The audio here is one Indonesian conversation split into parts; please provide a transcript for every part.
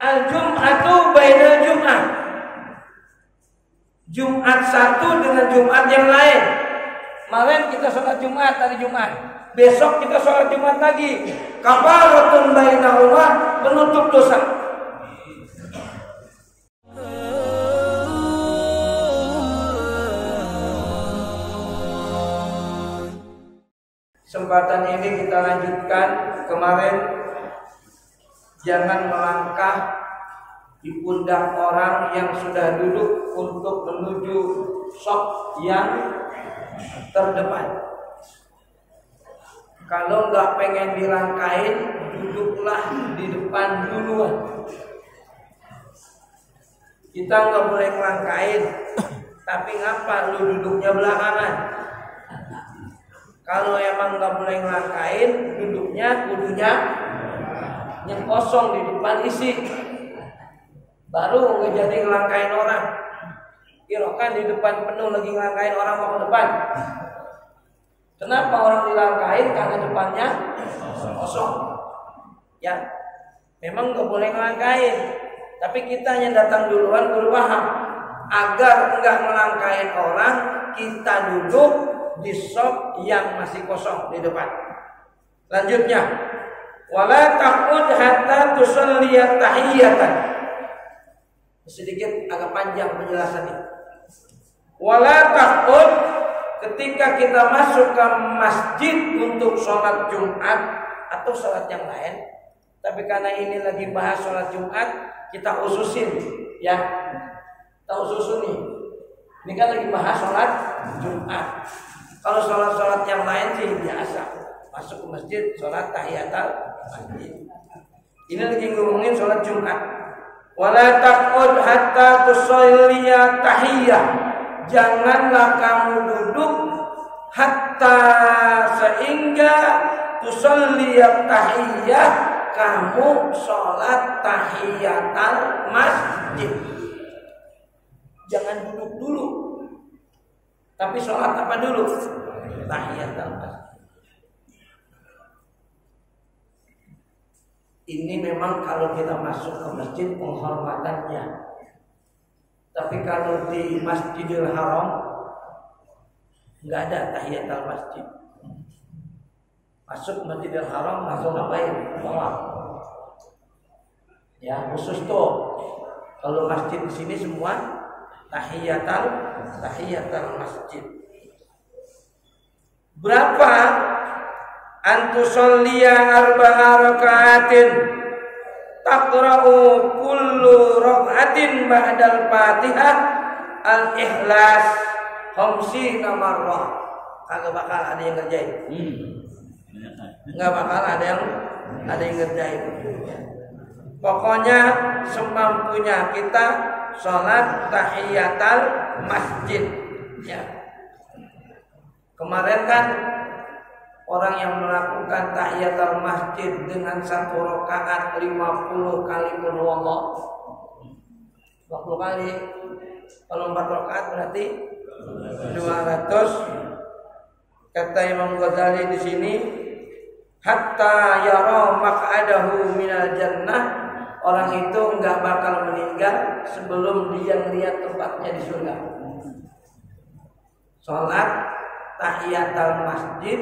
Al-Jum'atu bainal Jum'ah. Jumat satu dengan Jumat yang lain. Kemarin kita sholat Jumat, hari Jumat. Besok kita sholat Jumat lagi. Kafaratun bainahuma, penutup dosa. Kesempatan ini kita lanjutkan. Kemarin jangan melangkah di pundak orang yang sudah duduk untuk menuju shop yang terdepan. Kalau nggak pengen dilangkain, duduklah di depan duluan. Kita nggak boleh ngelangkain, tapi ngapa lu duduknya belakangan? Kalau emang nggak boleh ngelangkain, duduknya kudunya yang kosong di depan isi. Baru nggak jadi ngelangkain orang. Kirakan di depan penuh lagi ngelangkain orang mau ke depan. Kenapa orang dilangkain? Karena depannya kosong. Ya, memang nggak boleh ngelangkain. Tapi kita yang datang duluan perlu paham. Agar nggak ngelangkain orang, kita duduk di shop yang masih kosong di depan. Lanjutnya, wala taqud hatta tusalliya tahiyatan. Sedikit agak panjang penjelasannya. Wala taqud, ketika kita masuk ke masjid untuk sholat Jumat atau sholat yang lain, tapi karena ini lagi bahas sholat Jumat, kita khususin ya. Kita khususin nih. Ini kan lagi bahas sholat Jumat. Kalau sholat-sholat yang lain sih biasa, masuk ke masjid sholat tahiyatul masjid. Ini lagi ngomongin sholat Jumat. Wala taqud hatta tusalliya tahiyah. Janganlah kamu duduk hatta sehingga tusalliya tahiyah, kamu sholat tahiyatul masjid. Jangan duduk dulu, tapi sholat apa dulu? Tahiyatul masjid. Ini memang kalau kita masuk ke masjid penghormatannya. Tapi kalau di Masjidil Haram nggak ada tahiyatul masjid. Masuk Masjidil Haram langsung ngapain? Sholat. Ya khusus tuh. Kalau masjid di sini semua tahiyatul masjid. Berapa? Antusolliya arba'a raka'atin taqra'u kullu raka'atin ba'dal Fatihah al-Ikhlas khamsina marrah. Kagak bakal ada yang ngerjain. Enggak bakal ada yang ngerjain. Pokoknya semampunya kita sholat tahiyatul masjid ya. Kemarin kan orang yang melakukan tahiyatul masjid dengan satu rakaat 50 kali qul huwallah 20 kali. Kalau 4 rakaat berarti 200. Kata Imam Ghazali di sini, hatta yara maq'adahu minal jannah, orang itu enggak bakal meninggal sebelum dia melihat tempatnya di surga. Salat tahiyatul masjid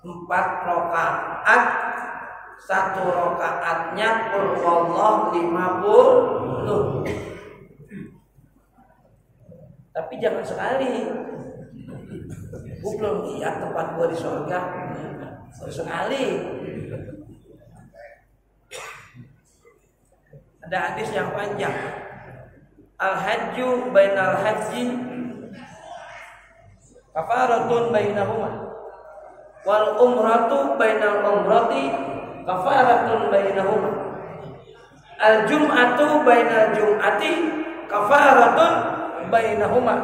4 rakaat, 1 rakaatnya qul huwallah 50. Tapi jangan sekali. Gue belum lihat tempat gue di surga. Harus sekali. Ada hadis yang panjang. Al-hajju bainal hajji kafaratun bainahuma. Wal umratu bainal umrati kafaratun bainahuma. Al jum'atu bainal jum'ati kafaratun bainahuma.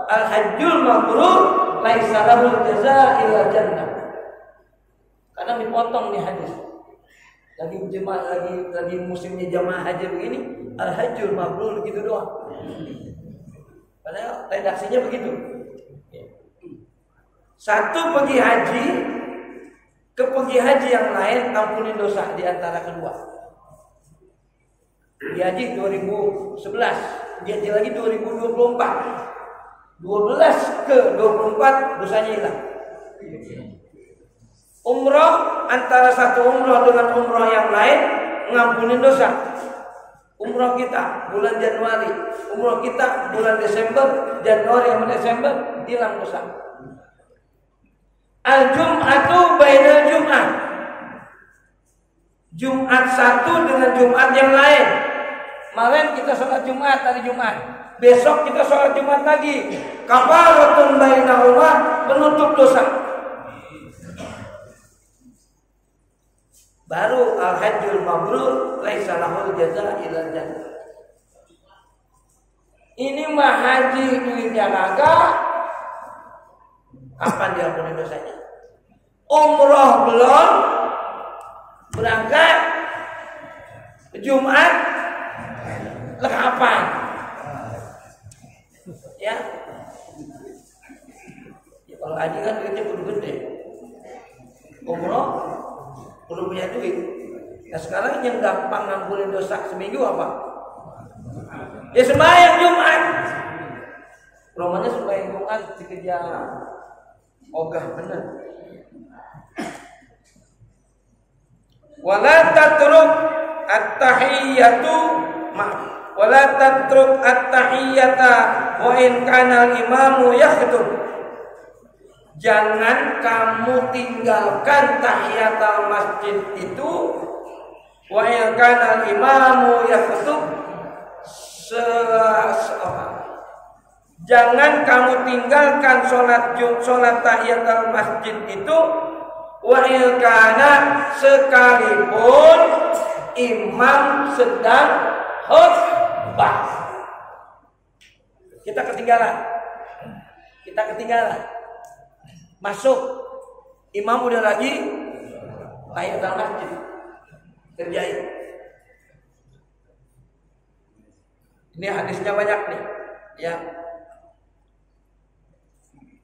Al hajjul mabrur laisa lahu jazaa illa jannah. Kadang dipotong nih hadis. Lagi musimnya jamaah haji begini, al hajjul mabrur gitu doang. Padahal redaksinya begitu. Satu pergi haji ke pergi haji yang lain, ampunin dosa di antara kedua. Dihaji 2011, dihaji lagi 2024. 12 ke 24 dosanya hilang. Umroh antara satu umroh dengan umroh yang lain ngampunin dosa. Umroh kita bulan Januari, umroh kita bulan Desember, Januari sama Desember hilang dosa. Al-Jum'atu bainal Jum'ah. Jumat satu dengan Jumat yang lain. Kemarin kita sholat Jumat, hari Jumat. Besok kita sholat Jumat lagi. Kafaratun bainahuma, penutup dosa. Baru al-hajjul mabrur laisa lahul jazaa ilal jannah. Ini mah haji duitnya kagak. Kapan diampuni dosanya? Umroh belum, berangkat Jumat kapan? Ya. Kalau haji kan duitnya kudu gede. Umroh kudu punya duit. Nah sekarang yang gampang ngampunin dosa seminggu apa? Ya sembahyang Jumat. Romanya sembahyang Jumat dikejar. Ogah bener. Wala tatruk at-tahiyyatu wala tatruk at-tahiyyata wa in kana al-imamu yakhtub. Jangan kamu tinggalkan tahiyatul masjid itu wa in kana al-imamu yakhtub. Jangan kamu tinggalkan sholat tahiyatul masjid itu wa in kana sekalipun imam sedang khutbah. Kita ketinggalan. Masuk imam udah lagi tahiyatul masjid. Kerjain. Ini hadisnya banyak nih, ya.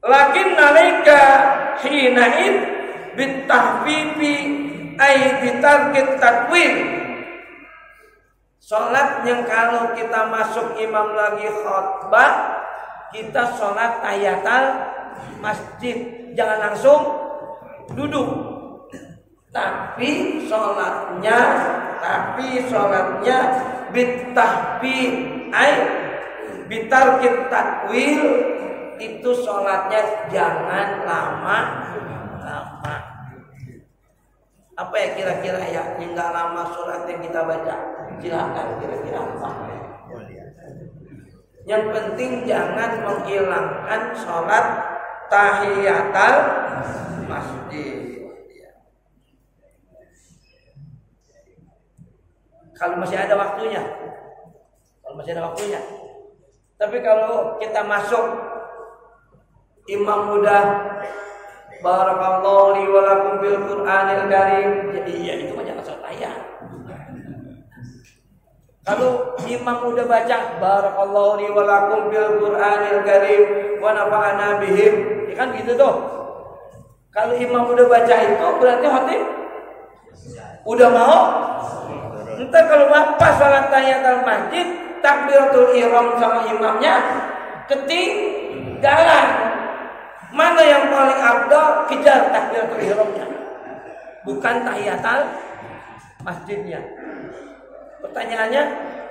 Lakin nalika hinain bitahfifi ay bitarkit takwil. Salat yang kalau kita masuk imam lagi khutbah, kita salat tahiyatul masjid, jangan langsung duduk. Tapi salatnya bitahfi ay bitarkit takwil, itu sholatnya jangan lama-lama. Apa ya kira-kira ya yang nggak lama sholat yang kita baca? Silakan kira-kira apa? Yang penting jangan menghilangkan sholat tahiyatul masjid. Kalau masih ada waktunya. Tapi kalau kita masuk imam udah barakallahu li wa lakum bil Qur'anil karim, jadi ya itu jangan sholat tahiyat. Kalau imam udah baca barakallahu li wa lakum bil Qur'anil karim wa nafa'ana bihim, ya kan gitu tuh. Kalau imam udah baca itu berarti khatib udah mau. Entar kalau apa salat tahiyatul masjid, takbiratul ihram sama imamnya ketinggalan. Mana yang paling afdal? Kejar takbiratul ihramnya, bukan tahiyatul masjidnya. Pertanyaannya,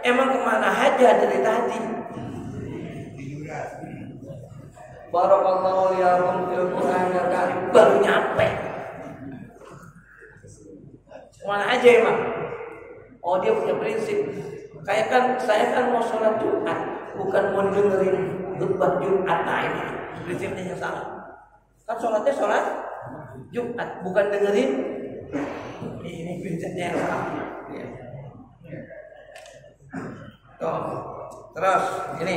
emang kemana aja dari tadi? Barakallahu liyakum fil Qur'anil karim, baru nyampe. Kemana aja emang? Oh, dia punya prinsip. Kayak kan saya kan mau sholat Jumat, bukan mau dengerin khutbah Jumat. Nah ini prinsipnya yang salah. Kan sholatnya sholat Jumat, bukan dengerin. Ini prinsipnya yang salah. Tuh. Terus ini.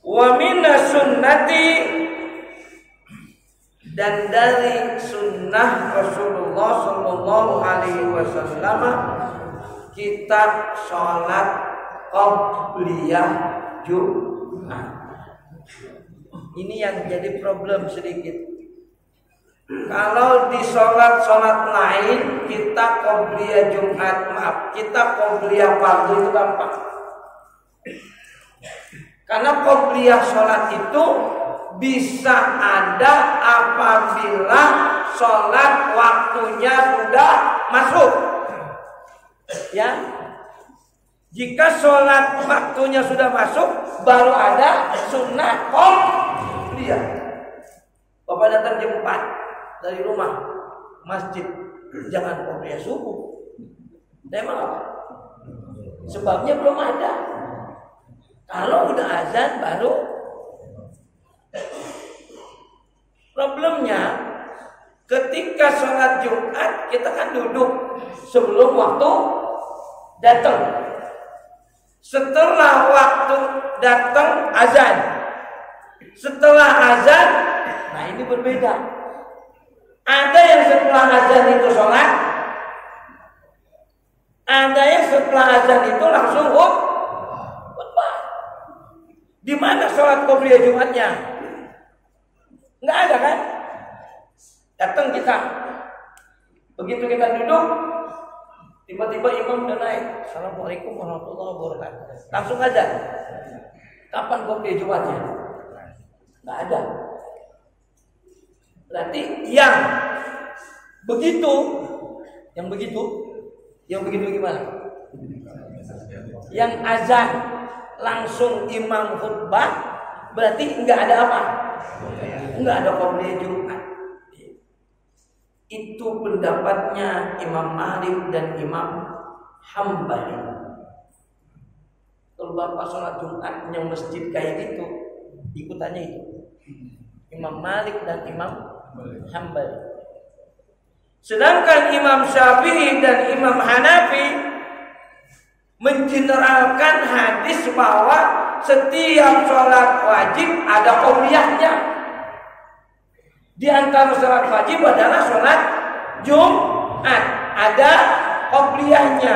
Wa minas sunnati, dan dari sunnah Rasulullah Sallallahu Alaihi Wasallam kita sholat qabliyah Jumat. Ini yang jadi problem sedikit. Kalau di sholat lain kita qobliyah Jumat, kita qobliyah fardu itu gampang. Karena qobliyah sholat itu bisa ada apabila sholat waktunya sudah masuk. Ya, jika sholat waktunya sudah masuk, baru ada sunnah qobliyah. Bapak datang jam 4 dari rumah masjid, jangan qobliyah subuh. Emang apa? Sebabnya belum ada. Kalau udah azan baru. Problemnya ketika sholat Jumat kita kan duduk sebelum waktu datang. Setelah waktu datang azan. Setelah azan, nah ini berbeda. Ada yang setelah azan itu sholat, ada yang setelah azan itu langsung khutbah. Di mana sholat qobliyah Jumatnya? Nggak ada kan? Datang kita, begitu kita duduk, tiba-tiba imam udah naik. Assalamualaikum warahmatullahi wabarakatuh. Langsung aja. Kapan qobliyah Jumatnya? Nggak ada. Berarti yang begitu gimana? Yang azan langsung imam khutbah, berarti nggak ada apa? Nggak ada qobliyah Jumat. Itu pendapatnya Imam Malik dan Imam Hambali. Kalau bapak sholat Jumatnya masjid kayak gitu, ikutannya itu Imam Malik dan Imam Hambali. Sedangkan Imam Syafi'i dan Imam Hanafi mengeneralkan hadis bahwa setiap sholat wajib ada qobliyahnya. Di antara sholat wajib adalah sholat Jumat, ada qobliyahnya.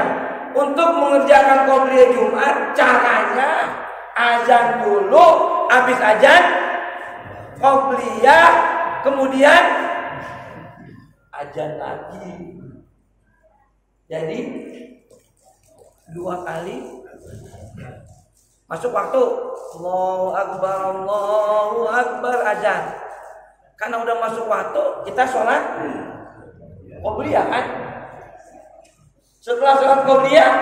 Untuk mengerjakan qobliyah Jumat caranya azan dulu, habis azan qobliyah, kemudian azan lagi. Jadi 2 kali masuk waktu. Allahu Akbar azan. Karena udah masuk waktu, kita sholat qobliyah kan. Setelah sholat qobliyah,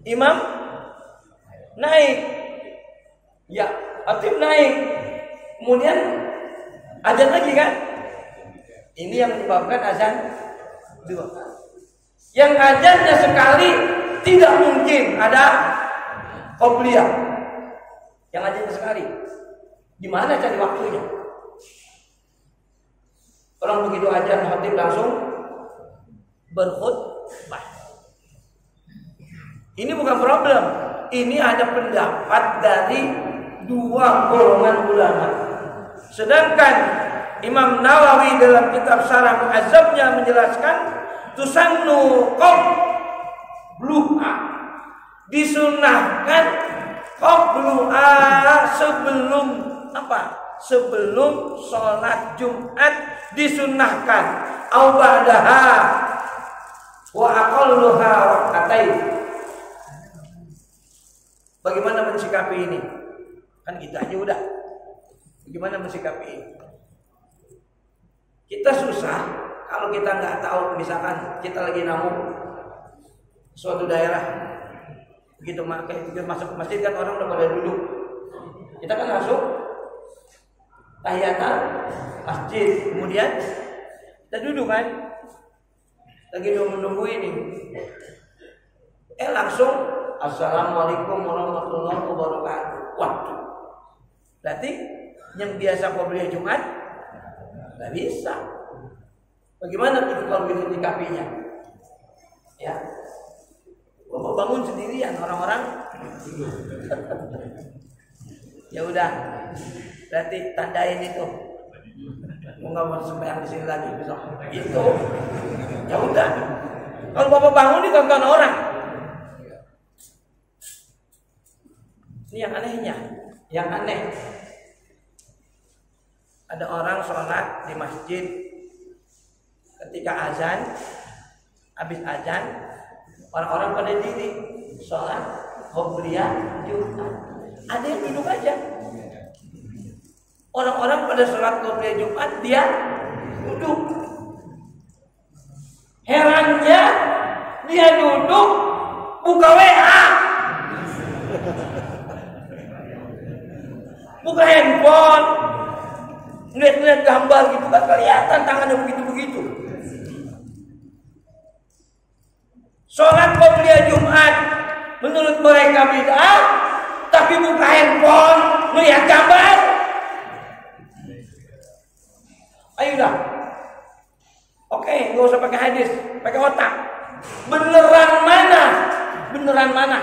imam naik, ya khatib naik, kemudian azan lagi kan. Ini yang menyebabkan azan 2. Yang azannya sekali tidak mungkin ada qobliyah. Yang azannya sekali, gimana cari waktunya? Orang begitu azan khatib langsung berkhutbah. Ini bukan problem. Ini ada pendapat dari 2 golongan ulama. Sedangkan Imam Nawawi dalam kitab Syarah Mu'azzabnya menjelaskan tusannu qabluha, disunahkan qabluha sebelum apa? Sebelum sholat Jumat disunahkan. Au ba'daha wa aqalluha waqtatain. Bagaimana mensikapi ini? Kan kita aja udah. Bagaimana mensikapi ini? Kita susah kalau kita nggak tahu. Misalkan kita lagi namu suatu daerah, begitu kita masuk ke masjid kan orang udah pada duduk. Kita kan masuk tahiyatan masjid, kemudian kita duduk kan, lagi menunggu ini. Langsung Assalamualaikum warahmatullahi wabarakatuh. Waduh, berarti yang biasa qobliyah Jumat nggak bisa. Bagaimana itu kalau begitu nyikapinya? Ya, bapak bangun sendirian, orang-orang ya udah, berarti tandain itu. Nggak mau sembahyang di sini lagi besok. Itu, ya udah. Kalau bapak bangun ditonton orang. Ini yang anehnya, yang aneh. Ada orang sholat di masjid, ketika azan, habis azan, orang-orang pada diri sholat qobliyah Jumat. Ada yang duduk aja. Orang-orang pada sholat qobliyah Jumat, dia duduk. Herannya dia duduk buka WA, buka handphone, lihat-lihat gambar gitu kan, kelihatan tangannya begitu-begitu. Sholat qobliyah Jumat menurut mereka bid'ah, tapi buka handphone, melihat gambar. Ayolah, oke, nggak usah pakai hadis, pakai otak. Beneran mana? Beneran mana?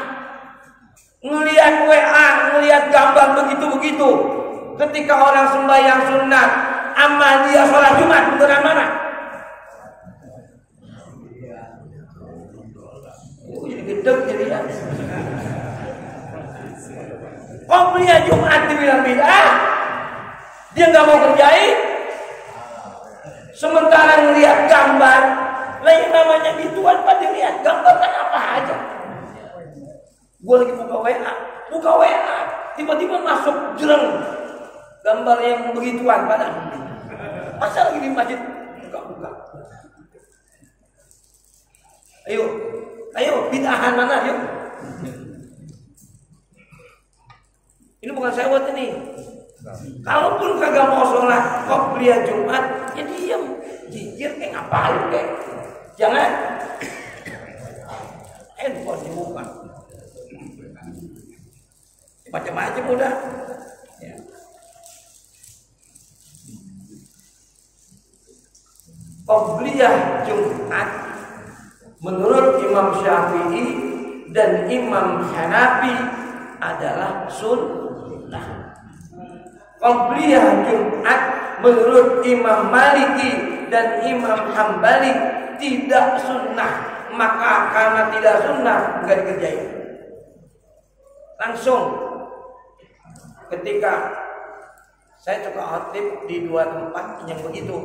Ngelihat WA, ngelihat gambar begitu-begitu. Ketika orang sembahyang sunat, ama dia sholat Jumat, beneran mana? Jadi gedeg jadi ya. Qobliyah Jumat dibilang bid'ah, dia nggak mau kerjain. Sementara ngelihat gambar, lain namanya gituan pada lihat gambar kan apa aja. Gue lagi buka WA, tiba-tiba masuk jereng gambar yang begituan pada. Masa lagi di masjid buka. Ayo, bid'ahan mana, yuk. Ini bukan sewot ini. Kalaupun kagak mau sholat qobliyah Jumat, ya diam, jijir kayak ngapain kayak. Jangan handphone dibuka. Macam-macam udah. Ya. Qobliyah Jumat menurut Imam Syafi'i dan Imam Hanafi adalah sunnah. Qobliyah Jumat menurut Imam Maliki dan Imam Hambali tidak sunnah. Maka karena tidak sunnah enggak dikerjain. Langsung ketika saya suka khotib di 2 tempat yang begitu,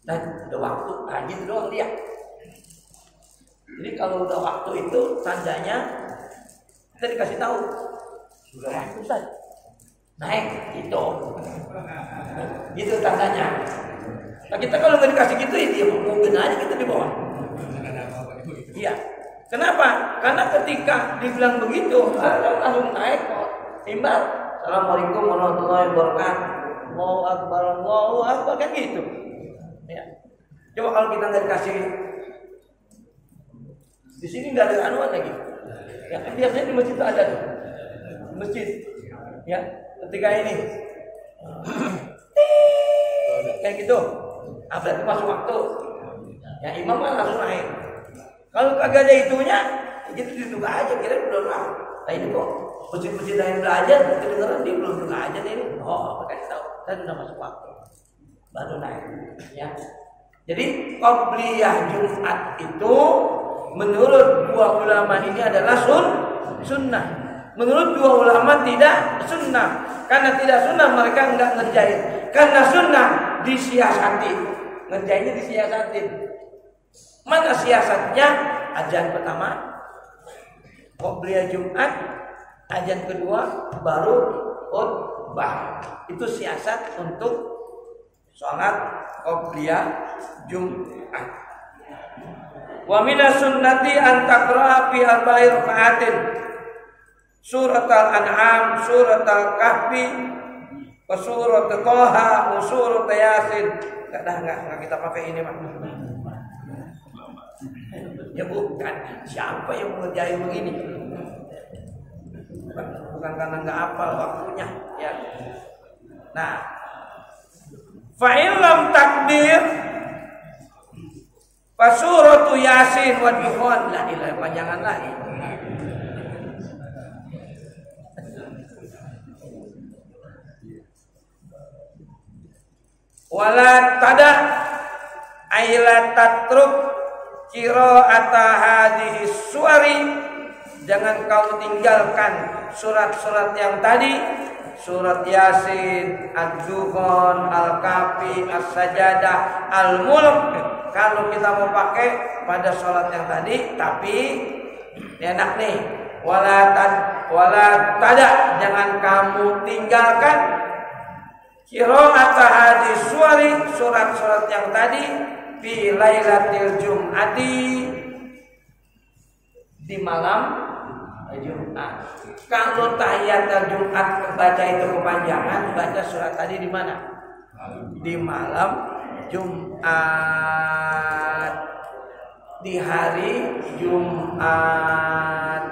dan udah waktu rajin doang dia. Jadi kalau udah waktu itu tandanya kita dikasih tahu sudah waktu Ustaz. Naik gitu. Gitu tandanya. Nah kita kalau nggak dikasih gitu ya dia mungkin aja kita di bawah. Iya. Kenapa? Karena ketika dibilang begitu, langsung naik kok. Timbal. Assalamualaikum warahmatullahi wabarakatuh. Allahu akbar kan gitu. Ya. Coba kalau kita nggak dikasih, di sini nggak ada anuan lagi. Ya kan biasanya di masjid itu ada tuh. Di masjid. Ya. Ketika ini kayak gitu, berarti masuk waktu. Ya imam kan langsung naik. Kalau kagak ada itunya, gitu duduk aja kira belum lah. Nah ini kok masjid-masjid lain belajar, kedengeran dia belum duduk aja nih. Oh, makanya tahu, kan udah masuk waktu, baru naik. Ya. Jadi qobliyah Jumat itu menurut 2 ulama ini adalah sunnah. Menurut 2 ulama tidak sunnah. Karena tidak sunnah mereka enggak ngerjain. Karena sunnah disiasati. Ngerjainnya disiasati. Mana siasatnya? Azan pertama qobliyah Jumat, azan kedua baru khutbah. Itu siasat untuk sholat qobliyah Jumat. Wa minas sunnati an taqra'a fi arba'i raka'atin surat al-an'am, surat al-kahfi, surat Thaha, surat Yasin. Enggak kita pakai ini, Pak. Ya bukan, siapa yang mengerjain begini? Bukan karena enggak hafal waktunya, ya. Nah, fa'ilam takdir fasuratu Yasin wa Dukhan. La ilaha panjangan lagi. Wala tada ayla tatruk qira'ata hadhihi suwari. Jangan kau tinggalkan surat-surat yang tadi, surat Yasin, Ad-Dukhan, Al-Kahfi, As-Sajadah, Al-Mulk. Kalau kita mau pakai pada sholat yang tadi, tapi enak nih, wala tada, jangan kamu tinggalkan qira'at hadis suwari, surat-surat yang tadi fi lailatul jum'ati, di malam Jumat. Kalau tahiyatul Jumat baca itu kepanjangan, baca surat tadi di mana? Di malam Jumat, di hari Jumat.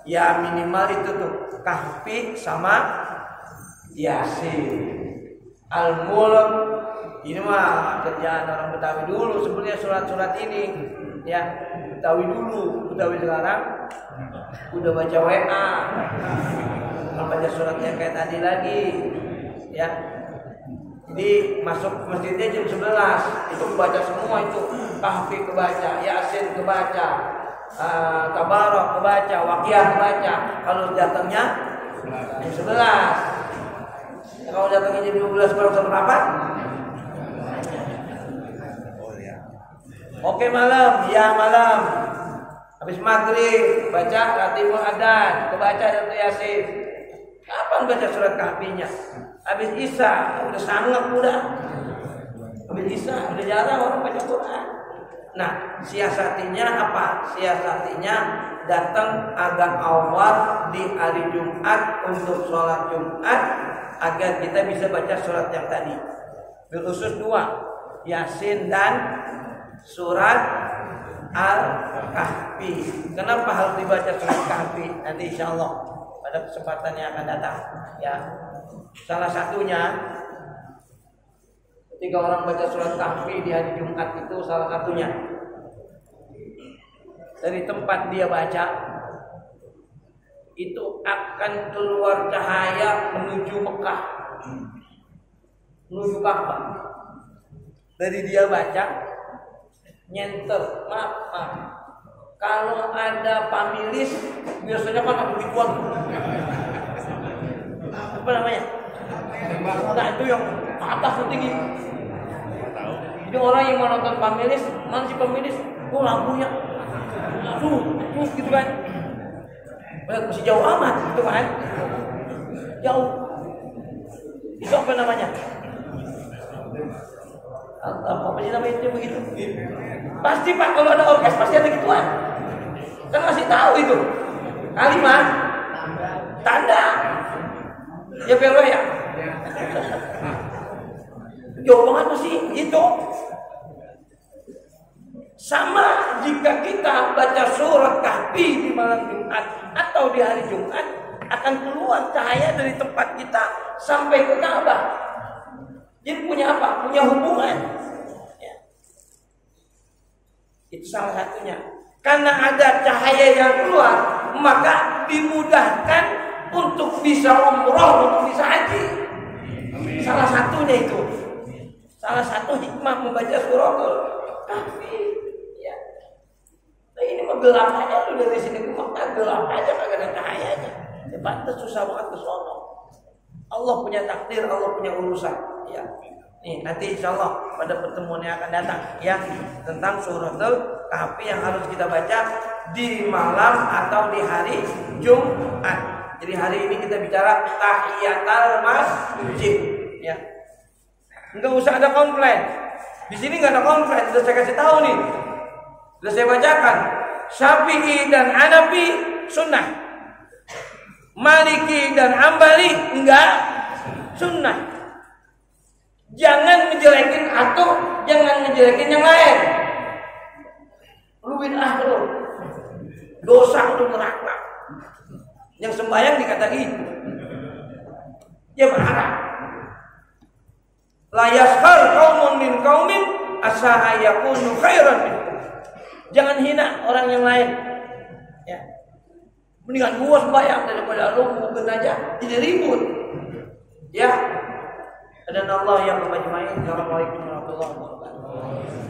Ya minimal itu tuh Kahfi sama Yasin. Al-Mulk ini mah kerjaan orang Betawi dulu sebenarnya, surat-surat ini ya. Betawi dulu, Betawi sekarang udah baca WA, baca suratnya kayak tadi lagi ya. Jadi masuk masjidnya jam 11, itu kebaca semua, itu Kahfi kebaca, Yasin kebaca, Tabarok kebaca, Waqiah kebaca. Kalau datangnya jam 11, kalau datangnya jam 12 baru berapa? Oke malam, ya malam. Habis maghrib baca Ratibul Adan, kebaca Datu Yasin. Kapan baca surat Kahfinya? Habis Isya, udah sangat udah. Habis Isya, udah jarang orang baca Quran. Nah, siasatinya apa? Siasatinya datang agak awal di hari Jumat untuk sholat Jumat agar kita bisa baca surat yang tadi. Khusus 2, Yasin dan surat Al-Kahfi. Kenapa harus dibaca surat Kahfi? Nanti insya Allah pada kesempatan yang akan datang ya. Salah satunya ketika orang baca surat Kahfi di hari Jumat itu, salah satunya dari tempat dia baca itu akan keluar cahaya menuju Mekah, menuju Ka'bah. Dari dia baca nyenter, maaf. Kalau ada pamilis biasanya kan aku dikuat. Apa namanya? Nah itu yang ke atas tinggi. Jadi orang yang mau nonton pamilis, mana si pamilis? Oh lampunya, terus gitu kan? Masih jauh amat, gitu kan? Jauh. Itu apa namanya? Apa sih namanya itu begitu? Pasti Pak, kalau ada orkes pasti ada gituan. Kan masih tahu itu kalimat tanda ya PW ya. Jauh banget masih gitu. Sama jika kita baca surat Kahfi di malam Jumat atau di hari Jumat, akan keluar cahaya dari tempat kita sampai ke Ka'bah. Jadi punya apa? Punya hubungan ya. Itu salah satunya. Karena ada cahaya yang keluar, maka dimudahkan untuk bisa umroh, untuk bisa haji. Salah satunya itu. Salah satu hikmah membaca suratul Kahfi ya. Nah ini mah gelap aja, lu dari sini ke Mekah gelap aja, kagak ada cahayanya. Pantas susah banget ke sono. Allah punya takdir, Allah punya urusan ya. Nih nanti insyaallah pada pertemuan yang akan datang ya, tentang suratul Kahfi yang harus kita baca di malam atau di hari Jumat. Jadi hari ini kita bicara tahiyatul masjid ya. Enggak usah ada komplain. Di sini enggak ada komplain, sudah saya kasih tahu nih. Sudah saya bacakan. Syafi'i dan Hanafi sunnah. Maliki dan Hambali enggak sunnah. Jangan ngejelekin atau jangan ngejelekin yang lain. Lu bid'ah lu. Dosa lu neraka. Yang sembahyang dikata gitu. Ya marah. La yaskhar qaumun min qaumin asa yakunu khairan minhum. Jangan hina orang yang lain. Ya. Mendingan gua sembahyang daripada lu mungkin aja jadi ribut. Ya. Dan Allah yang majma'in. Assalamualaikum warahmatullahi wabarakatuh.